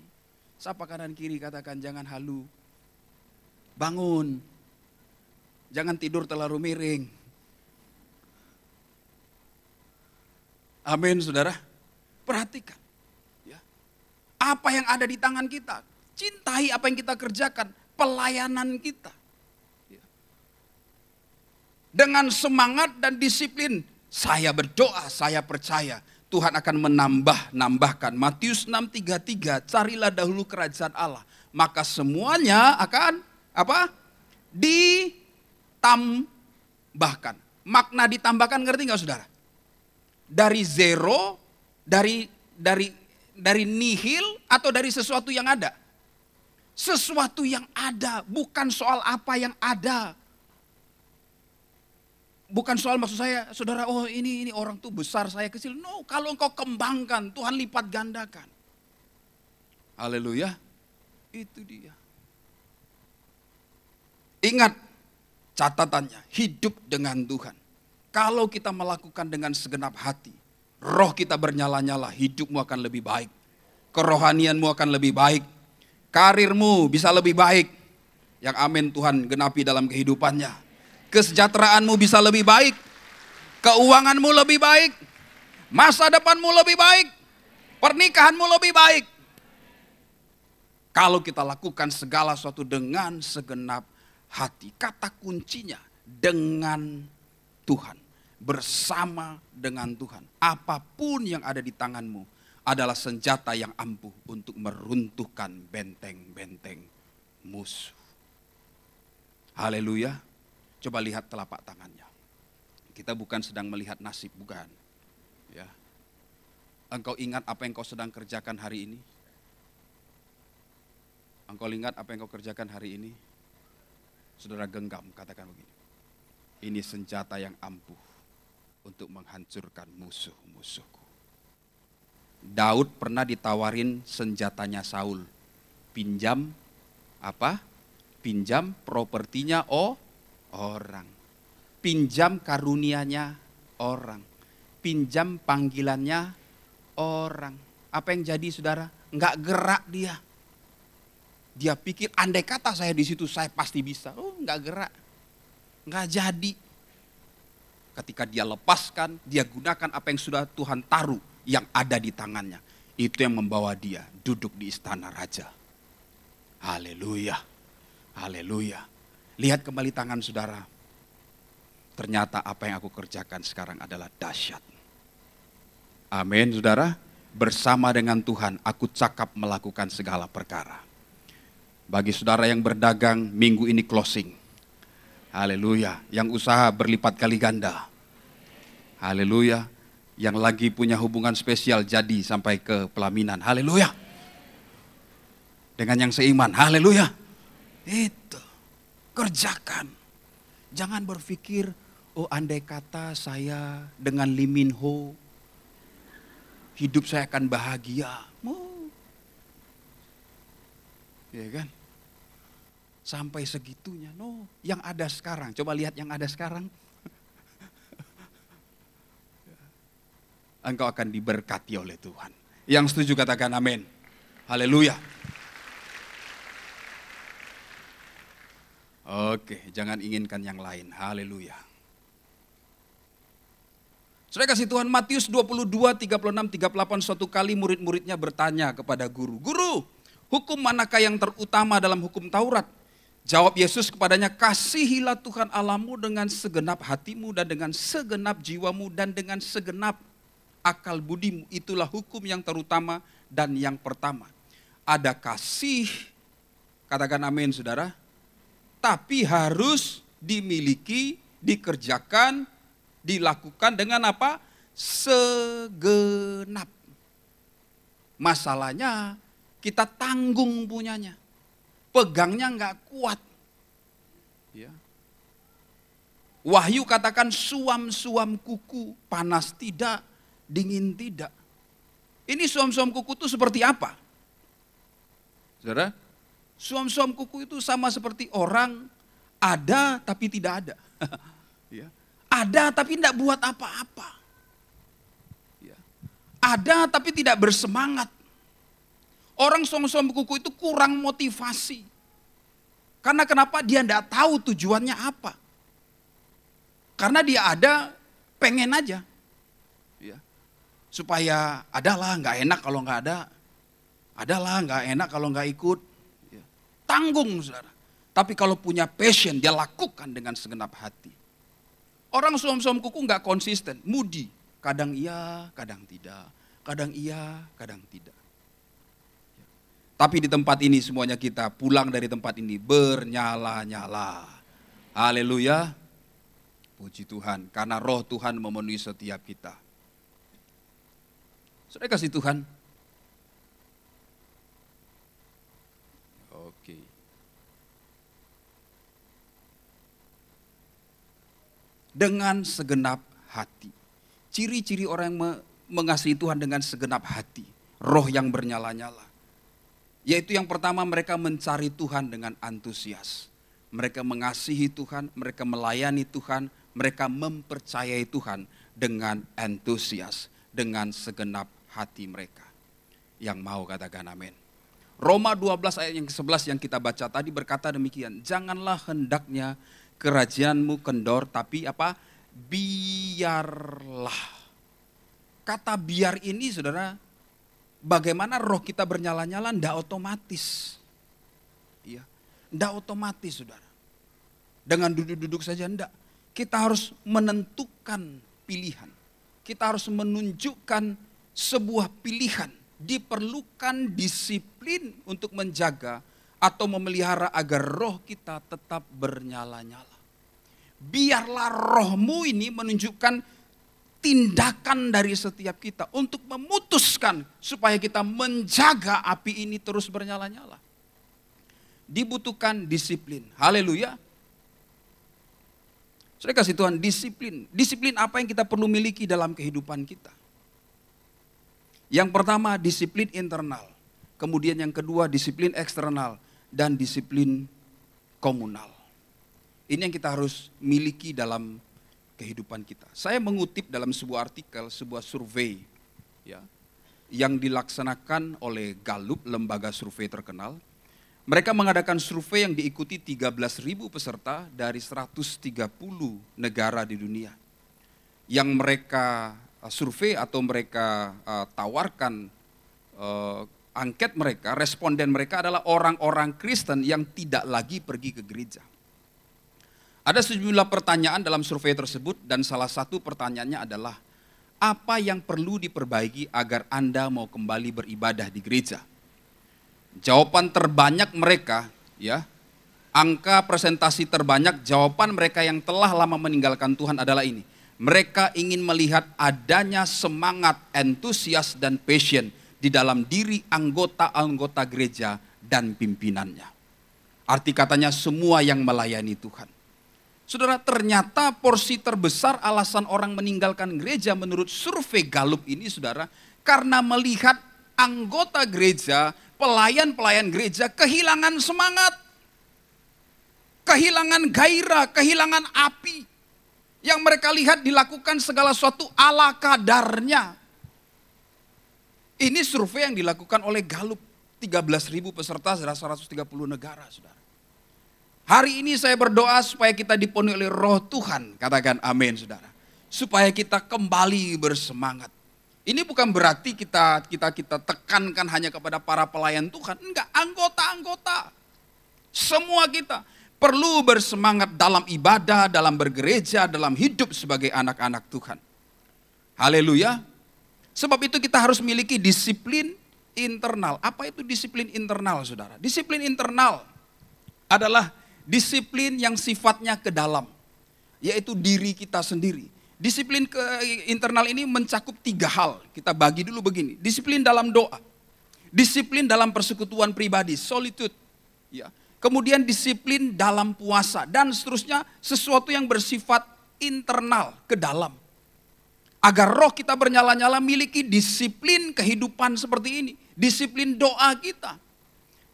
Sapa kanan kiri katakan jangan halu. Bangun. Jangan tidur terlalu miring. Amin saudara. Perhatikan. Ya. Apa yang ada di tangan kita. Cintai apa yang kita kerjakan. Pelayanan kita. Ya. Dengan semangat dan disiplin. Saya berdoa, saya percaya. Tuhan akan menambahkan. Matius 6:33. Carilah dahulu kerajaan Allah. Maka semuanya akan apa? Ditambahkan. Makna ditambahkan ngerti nggak saudara? Dari zero, dari nihil atau dari sesuatu yang ada? Sesuatu yang ada, bukan soal apa yang ada. Bukan soal maksud saya, saudara, oh ini orang tuh besar, saya kecil. No, kalau engkau kembangkan, Tuhan lipat gandakan. Haleluya, itu dia. Ingat, Catatannya, hidup dengan Tuhan. Kalau kita melakukan dengan segenap hati, roh kita bernyala-nyala, hidupmu akan lebih baik. Kerohanianmu akan lebih baik. Karirmu bisa lebih baik. Yang amin Tuhan genapi dalam kehidupannya. Kesejahteraanmu bisa lebih baik. Keuanganmu lebih baik. Masa depanmu lebih baik. Pernikahanmu lebih baik. Kalau kita lakukan segala sesuatu dengan segenap hati. Kata kuncinya dengan Tuhan. Bersama dengan Tuhan. Apapun yang ada di tanganmu adalah senjata yang ampuh untuk meruntuhkan benteng-benteng musuh. Haleluya. Coba lihat telapak tangannya. Kita bukan sedang melihat nasib, bukan. Ya. Engkau ingat apa yang kau sedang kerjakan hari ini? Engkau ingat apa yang kau kerjakan hari ini? Saudara genggam, katakan begini. Ini senjata yang ampuh untuk menghancurkan musuh-musuhku. Daud pernah ditawarin senjatanya Saul. Pinjam apa? Pinjam propertinya orang. Pinjam karunianya orang. Pinjam panggilannya orang. Apa yang jadi saudara? Enggak gerak dia. Dia pikir andai kata saya di situ saya pasti bisa. Oh, enggak gerak. Enggak jadi. Ketika dia lepaskan, dia gunakan apa yang sudah Tuhan taruh yang ada di tangannya. Itu yang membawa dia duduk di istana raja. Haleluya. Haleluya. Lihat kembali tangan saudara. Ternyata apa yang aku kerjakan sekarang adalah dahsyat. Amin saudara. Bersama dengan Tuhan aku cakap melakukan segala perkara. Bagi saudara yang berdagang minggu ini closing. Haleluya. Yang usaha berlipat kali ganda. Haleluya. Yang lagi punya hubungan spesial jadi sampai ke pelaminan. Haleluya. Dengan yang seiman. Haleluya. Itu. Kerjakan. Jangan berpikir, oh andai kata saya dengan Lee Min Ho, hidup saya akan bahagia. Ya kan? Sampai segitunya. No, yang ada sekarang. Coba lihat yang ada sekarang. Engkau akan diberkati oleh Tuhan. Yang setuju katakan amin. Haleluya. Oke, jangan inginkan yang lain. Haleluya. Saudara kasih Tuhan, Matius 22, 36, 38, suatu kali murid-muridnya bertanya kepada guru. Guru, hukum manakah yang terutama dalam hukum Taurat? Jawab Yesus kepadanya, kasihilah Tuhan Allahmu dengan segenap hatimu dan dengan segenap jiwamu dan dengan segenap akal budimu. Itulah hukum yang terutama dan yang pertama. Ada kasih, katakan amin saudara, tapi harus dimiliki, dikerjakan, dilakukan dengan apa? Segenap. Masalahnya kita tanggung punyanya. Pegangnya enggak kuat. Ya. Wahyu katakan suam-suam kuku, panas tidak, dingin tidak. Ini suam-suam kuku itu seperti apa? Saudara, suam-suam kuku itu sama seperti orang ada tapi tidak ada. Ya. Ada tapi tidak buat apa-apa. Ya. Ada tapi tidak bersemangat. Orang suam-suam kuku itu kurang motivasi. Karena kenapa? Dia tidak tahu tujuannya apa. Karena dia ada, pengen aja. Ya. Supaya adalah nggak enak kalau nggak ada. Adalah nggak enak kalau nggak ikut. Ya. Tanggung saudara. Tapi kalau punya passion, dia lakukan dengan segenap hati. Orang suam-suam kuku nggak konsisten, moody. Kadang iya, kadang tidak. Kadang iya, kadang tidak. Tapi di tempat ini semuanya kita pulang dari tempat ini bernyala-nyala. Haleluya. Puji Tuhan. Karena roh Tuhan memenuhi setiap kita. Saudara kasih Tuhan. Oke. Dengan segenap hati. Ciri-ciri orang yang mengasihi Tuhan dengan segenap hati. Roh yang bernyala-nyala. Yaitu yang pertama mereka mencari Tuhan dengan antusias. mereka mengasihi Tuhan, mereka melayani Tuhan, mereka mempercayai Tuhan dengan antusias, dengan segenap hati mereka. Yang mau katakan amin. Roma 12 ayat yang ke-11 yang kita baca tadi berkata demikian, janganlah hendaknya kerajaanmu kendor, tapi apa? Biarlah. Kata biar ini saudara, bagaimana roh kita bernyala-nyala, ndak otomatis. Ya, ndak otomatis saudara. Dengan duduk-duduk saja ndak. Kita harus menentukan pilihan. Kita harus menunjukkan sebuah pilihan. Diperlukan disiplin untuk menjaga atau memelihara agar roh kita tetap bernyala-nyala. Biarlah rohmu ini menunjukkan tindakan dari setiap kita untuk memutuskan supaya kita menjaga api ini terus bernyala-nyala. Dibutuhkan disiplin. Haleluya. Saya kasih Tuhan disiplin. Disiplin apa yang kita perlu miliki dalam kehidupan kita? Yang pertama disiplin internal. Kemudian yang kedua disiplin eksternal. Dan disiplin komunal. Ini yang kita harus miliki dalam kehidupan kita. Saya mengutip dalam sebuah artikel, sebuah survei ya, yang dilaksanakan oleh Gallup, lembaga survei terkenal. Mereka mengadakan survei yang diikuti 13.000 peserta dari 130 negara di dunia. Yang mereka survei atau mereka tawarkan angket mereka, responden mereka adalah orang-orang Kristen yang tidak lagi pergi ke gereja. Ada sejumlah pertanyaan dalam survei tersebut dan salah satu pertanyaannya adalah apa yang perlu diperbaiki agar Anda mau kembali beribadah di gereja? Jawaban terbanyak mereka, ya, angka presentasi terbanyak jawaban mereka yang telah lama meninggalkan Tuhan adalah ini. Mereka ingin melihat adanya semangat, antusias dan passion di dalam diri anggota-anggota gereja dan pimpinannya. Arti katanya semua yang melayani Tuhan. Saudara, ternyata porsi terbesar alasan orang meninggalkan gereja menurut survei Gallup ini saudara, karena melihat anggota gereja, pelayan-pelayan gereja kehilangan semangat, kehilangan gairah, kehilangan api. Yang mereka lihat dilakukan segala sesuatu ala kadarnya. Ini survei yang dilakukan oleh Gallup, 13.000 peserta dari 130 negara, saudara. Hari ini saya berdoa supaya kita dipenuhi oleh roh Tuhan, katakan amin saudara. Supaya kita kembali bersemangat. Ini bukan berarti kita tekankan hanya kepada para pelayan Tuhan. Enggak, anggota-anggota. Semua kita perlu bersemangat dalam ibadah, dalam bergereja, dalam hidup sebagai anak-anak Tuhan. Haleluya. Sebab itu kita harus miliki disiplin internal. Apa itu disiplin internal saudara? Disiplin internal adalah disiplin yang sifatnya ke dalam. Yaitu diri kita sendiri. Disiplin internal ini mencakup 3 hal. Kita bagi dulu begini. Disiplin dalam doa. Disiplin dalam persekutuan pribadi, solitude. Ya. Kemudian disiplin dalam puasa. Dan seterusnya sesuatu yang bersifat internal, ke dalam. Agar roh kita bernyala-nyala miliki disiplin kehidupan seperti ini. Disiplin doa kita.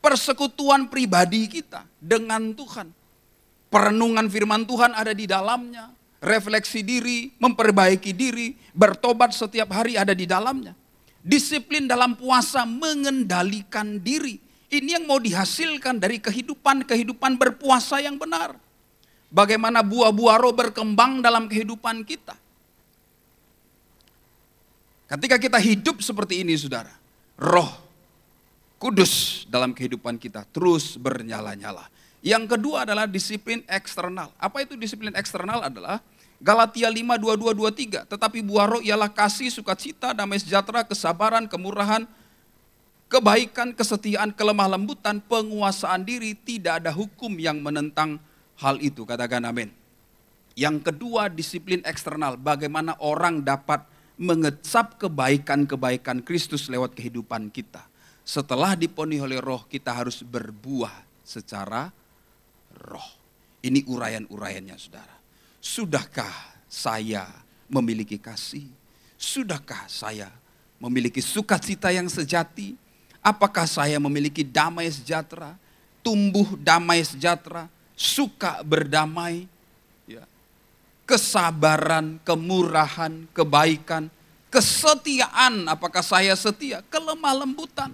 Persekutuan pribadi kita dengan Tuhan. Perenungan firman Tuhan ada di dalamnya. Refleksi diri, memperbaiki diri, bertobat setiap hari ada di dalamnya. Disiplin dalam puasa mengendalikan diri. Ini yang mau dihasilkan dari kehidupan berpuasa yang benar. Bagaimana buah-buah roh berkembang dalam kehidupan kita. Ketika kita hidup seperti ini saudara, roh kudus dalam kehidupan kita terus bernyala-nyala. Yang kedua adalah disiplin eksternal. Apa itu disiplin eksternal adalah Galatia 5:22-23. Tetapi buah roh ialah kasih, sukacita, damai sejahtera, kesabaran, kemurahan, kebaikan, kesetiaan, kelemah lembutan, penguasaan diri. Tidak ada hukum yang menentang hal itu. Katakan amin. Yang kedua disiplin eksternal. Bagaimana orang dapat mengecap kebaikan-kebaikan Kristus lewat kehidupan kita. Setelah dipenuhi oleh roh kita harus berbuah secara roh. Ini uraian-uraiannya saudara. Sudahkah saya memiliki kasih? Sudahkah saya memiliki sukacita yang sejati? Apakah saya memiliki damai sejahtera? Tumbuh damai sejahtera? suka berdamai, ya, kesabaran, kemurahan, kebaikan, kesetiaan. Apakah saya setia? Kelemah lembutan.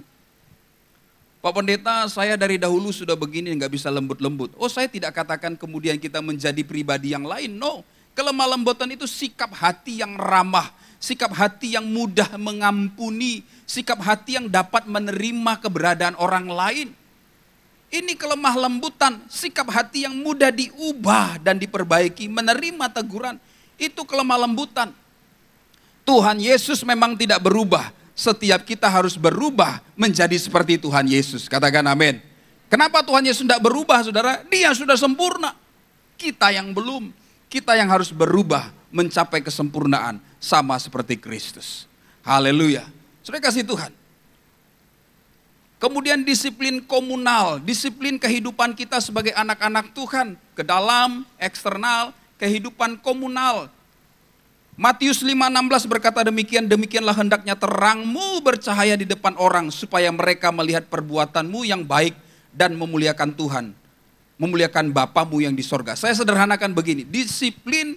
Pak Pendeta, saya dari dahulu sudah begini, nggak bisa lembut-lembut. Oh, saya tidak katakan kemudian kita menjadi pribadi yang lain. No, kelemah lembutan itu sikap hati yang ramah, sikap hati yang mudah mengampuni, sikap hati yang dapat menerima keberadaan orang lain. Ini kelemah lembutan, sikap hati yang mudah diubah dan diperbaiki, menerima teguran. Itu kelemah lembutan. Tuhan Yesus memang tidak berubah. Setiap kita harus berubah menjadi seperti Tuhan Yesus. Katakan amin. Kenapa Tuhan Yesus tidak berubah, saudara? Dia sudah sempurna. Kita yang belum. Kita yang harus berubah mencapai kesempurnaan sama seperti Kristus. Haleluya. Saudara kasih Tuhan. Kemudian disiplin komunal, disiplin kehidupan kita sebagai anak-anak Tuhan. Ke dalam, eksternal, kehidupan komunal. Matius 5:16 berkata demikian, demikianlah hendaknya terangmu bercahaya di depan orang, supaya mereka melihat perbuatanmu yang baik dan memuliakan Tuhan. Memuliakan Bapamu yang di sorga. Saya sederhanakan begini, disiplin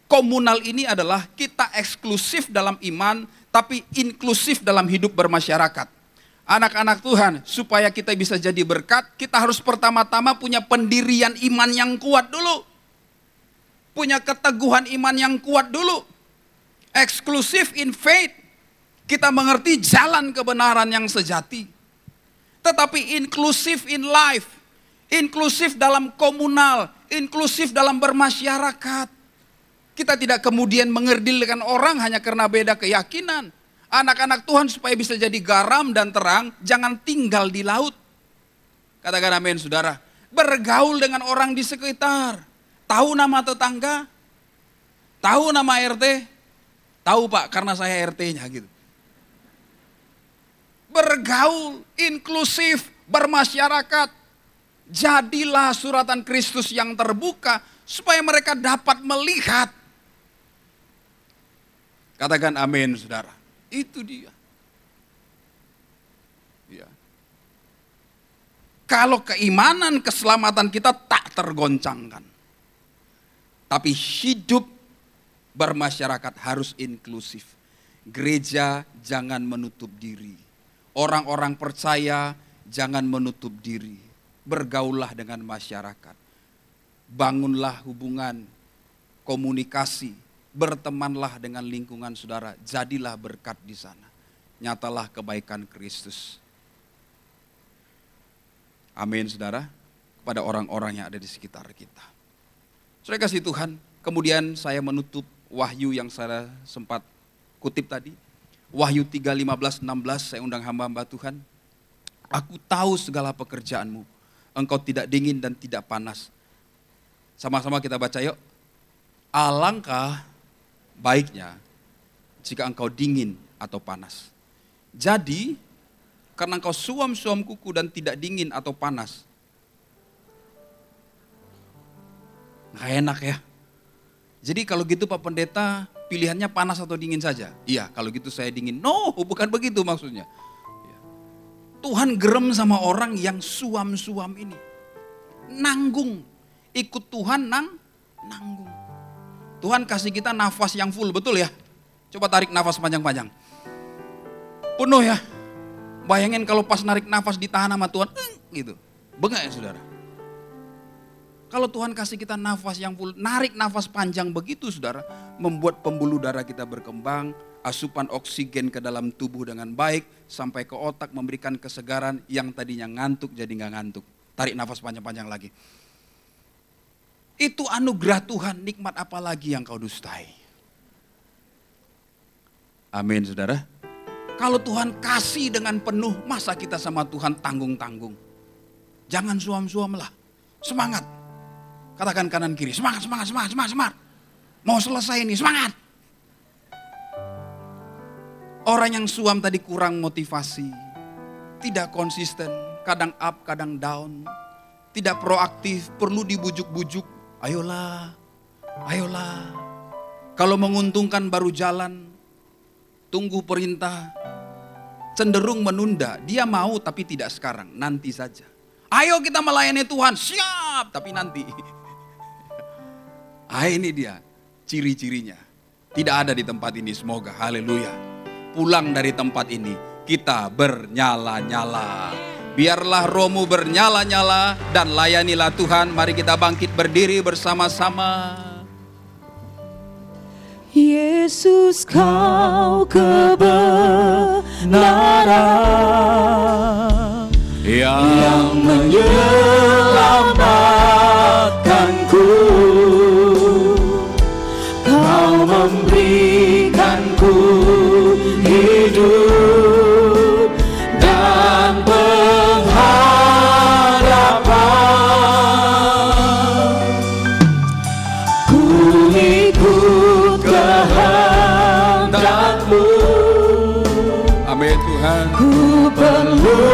komunal ini adalah kita eksklusif dalam iman, tapi inklusif dalam hidup bermasyarakat. Anak-anak Tuhan, supaya kita bisa jadi berkat, kita harus pertama-tama punya pendirian iman yang kuat dulu. Punya keteguhan iman yang kuat dulu. Eksklusif in faith. Kita mengerti jalan kebenaran yang sejati. Tetapi inklusif in life. Inklusif dalam komunal. Inklusif dalam bermasyarakat. Kita tidak kemudian mengerdilkan orang hanya karena beda keyakinan. Anak-anak Tuhan supaya bisa jadi garam dan terang, jangan tinggal di laut. Katakan amin, saudara. Bergaul dengan orang di sekitar. Tahu nama tetangga? Tahu nama RT? Tahu Pak, karena saya RT-nya gitu. Bergaul, inklusif, bermasyarakat. Jadilah suratan Kristus yang terbuka, supaya mereka dapat melihat. Katakan amin, saudara. Itu dia. Ya. Kalau keimanan, keselamatan kita tak tergoncangkan. Tapi hidup bermasyarakat harus inklusif. Gereja jangan menutup diri. Orang-orang percaya jangan menutup diri. Bergaullah dengan masyarakat. Bangunlah hubungan, komunikasi. Bertemanlah dengan lingkungan saudara, jadilah berkat di sana. Nyatalah kebaikan Kristus. Amin, saudara. Kepada orang-orang yang ada di sekitar kita. Saudara kasih Tuhan, kemudian saya menutup Wahyu yang saya sempat kutip tadi. Wahyu 3:15-16, saya undang hamba-hamba Tuhan. Aku tahu segala pekerjaanmu. Engkau tidak dingin dan tidak panas. Sama-sama kita baca yuk. Alangkah baiknya jika engkau dingin atau panas. Jadi, karena engkau suam-suam kuku dan tidak dingin atau panas. Nggak enak ya. Jadi kalau gitu Pak Pendeta, pilihannya panas atau dingin saja? Iya, kalau gitu saya dingin. No, bukan begitu maksudnya. Tuhan gerem sama orang yang suam-suam ini. Nanggung. Ikut Tuhan nanggung. Tuhan kasih kita nafas yang full, betul ya? Coba tarik nafas panjang-panjang. Penuh ya. Bayangin kalau pas narik nafas ditahan sama Tuhan, gitu. Bengak ya saudara? Kalau Tuhan kasih kita nafas yang full, narik nafas panjang begitu saudara, membuat pembuluh darah kita berkembang, asupan oksigen ke dalam tubuh dengan baik, sampai ke otak memberikan kesegaran yang tadinya ngantuk jadi nggak ngantuk. Tarik nafas panjang-panjang lagi. Itu anugerah Tuhan, nikmat apa lagi yang kau dustai? Amin saudara. Kalau Tuhan kasih dengan penuh, masa kita sama Tuhan tanggung-tanggung? Jangan suam-suam lah, semangat. Katakan kanan kiri, semangat. Mau selesai ini, semangat. Orang yang suam tadi kurang motivasi, tidak konsisten, kadang up, kadang down, tidak proaktif, perlu dibujuk-bujuk. Ayolah. Kalau menguntungkan baru jalan, tunggu perintah, cenderung menunda. Dia mau tapi tidak sekarang, nanti saja. Ayo kita melayani Tuhan, siap. maaf, tapi nanti. Ini dia ciri-cirinya. Tidak ada di tempat ini, semoga. Haleluya. Pulang dari tempat ini, kita bernyala-nyala. Biarlah rohmu bernyala-nyala dan layanilah Tuhan. Mari kita bangkit berdiri bersama-sama. Yesus, kau kebenaran yang menyelamatkanku. Kau memberikanku hidup dan pengharapan. Ku ikut kehendak-Mu. Amin Tuhan. Ku perlu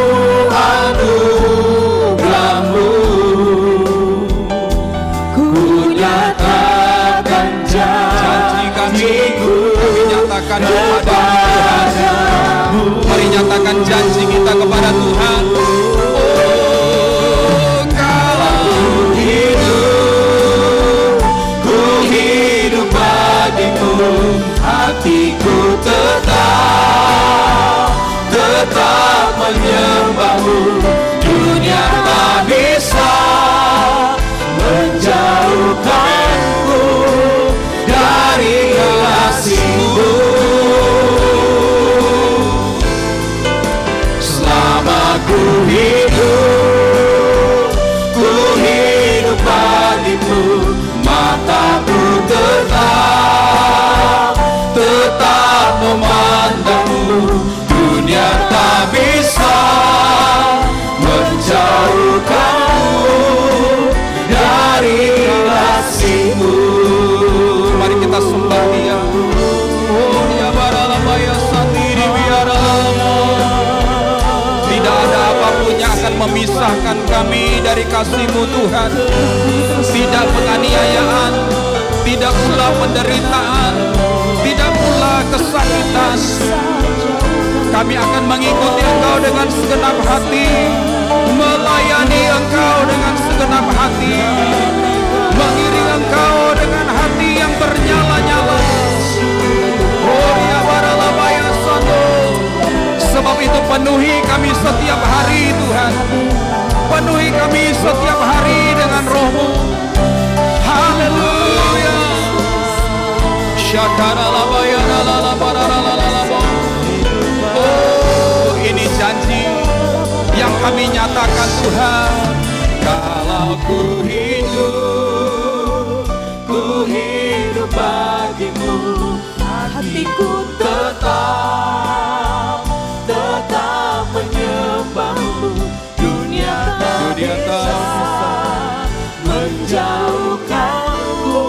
anugerah-Mu. Ku nyatakan janji kami nyatakan kepada Tuhan. Mari nyatakan janji kita kepada Tuhan. Oh, kalau ku hidup bagimu, hatiku tetap menyembah-Mu. Dunia tak bisa menjauhkanku dari kasih-Mu. Selama ku hidup bagimu, mataku tetap memandang-Mu. Dunia tak bisa menjauhkanku dari kasih-Mu. mari kita sembah Dia. Oh, Dia baralabaya sandiri biaralama. Tidak ada apapun yang akan memisahkan kami dari kasih-Mu Tuhan. Tidak penganiayaan, tidak pula penderitaan, tidak pula kesakitan. Kami akan mengikuti Engkau dengan segenap hati, melayani Engkau dengan segenap hati, mengiring Engkau dengan hati yang bernyala-nyala. Oh, ya baralabaya sando. Sebab itu penuhi kami setiap hari Tuhan. Penuhi kami setiap hari dengan Roh-Mu. Haleluya. Syakaralabaya lalalabaralalalabo. Oh, ini janji yang kami nyatakan Tuhan. Kalau ku hidup bagimu, hatiku tetap menyembah-Mu. Dunia tak bisa menjauhkanku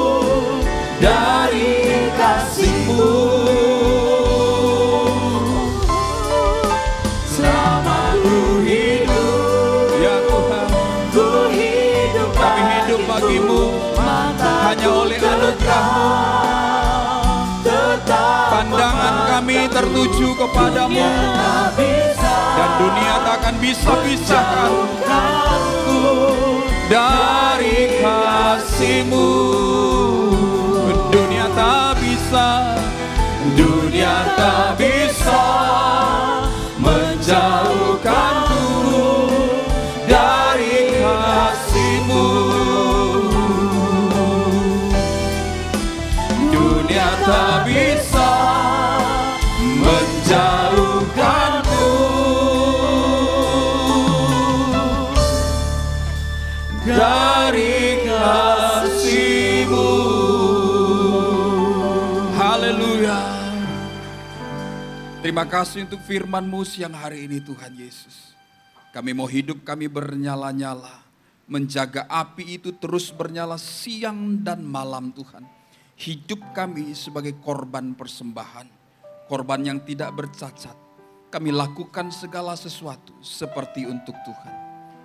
dari kasih-Mu. Selama ku hidup, ya Tuhan, ku hidup kami hidup bagimu hanya oleh anugerah-Mu. Pandangan kami tertuju kepadamu, dan dunia tak akan bisa pisahkan dari kasih-Mu. Dunia tak bisa menjauhkanku dari kasih-Mu. Dunia tak bisa menjauhkanku dari kasih-Mu. Haleluya. Terima kasih untuk firman-Mu siang hari ini Tuhan Yesus. Kami mau hidup kami bernyala-nyala, menjaga api itu terus bernyala siang dan malam Tuhan. Hidup kami sebagai korban persembahan, korban yang tidak bercacat. Kami lakukan segala sesuatu seperti untuk Tuhan.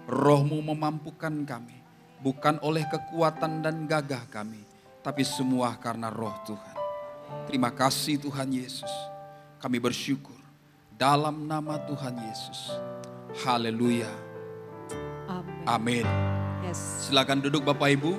Roh-Mu memampukan kami, bukan oleh kekuatan dan gagah kami, tapi semua karena Roh Tuhan. Terima kasih Tuhan Yesus. Kami bersyukur dalam nama Tuhan Yesus. Haleluya. Amin. Amin. Yes. Yes. Silakan duduk Bapak Ibu.